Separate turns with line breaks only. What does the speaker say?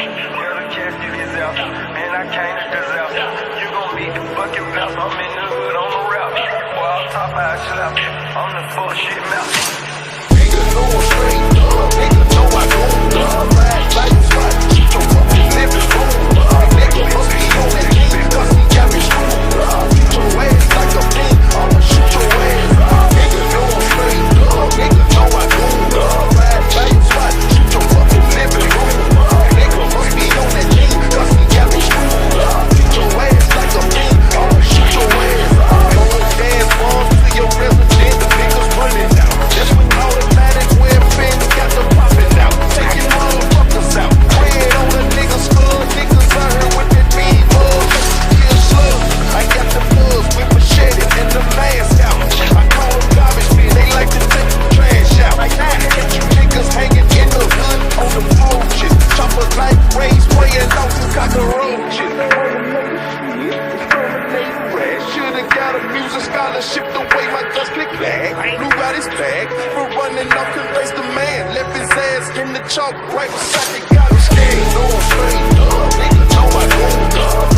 the casket is out. Man, I came to disaster. You gon' beat the fucking mouse. I'm in the hood on the rap. Boy, I'm top out slap. I'm the fuck shit mouth. Nigga know I'm straight up. Nigga know I go up. Ride like a spot. Keep your fucking living room. Nigga must be on that game. Cause he got me screwed up. Shoot your ass like a pin. I'ma shoot your ass up. Nigga know I'm straight up. Nigga know I go up. Ride like a spot. Keep your fucking living room. Nigga must be on that game. Cause he got me screwed up. Shoot your ass like a pin. I'ma shoot your ass up. Going dance balls to your resident. The niggas running out. That's when automatic weapon got the popping out. Taking motherfuckers out. Red on the niggas skull. Niggas out here with that mean mug. Yeah, slug. I got the buzz with machete and the mask out. I call them garbage men. They like to take the trash out. Like that, get you niggas hanging in the hood on the porches. Chopper like rays, spraying out the cockroaches. Should've got a music scholarship the way my guts click back. Blew out his bag for running off to face the man. Left his ass in the chalk right beside the garbage can. Know I'm straight up, nigga know I go up.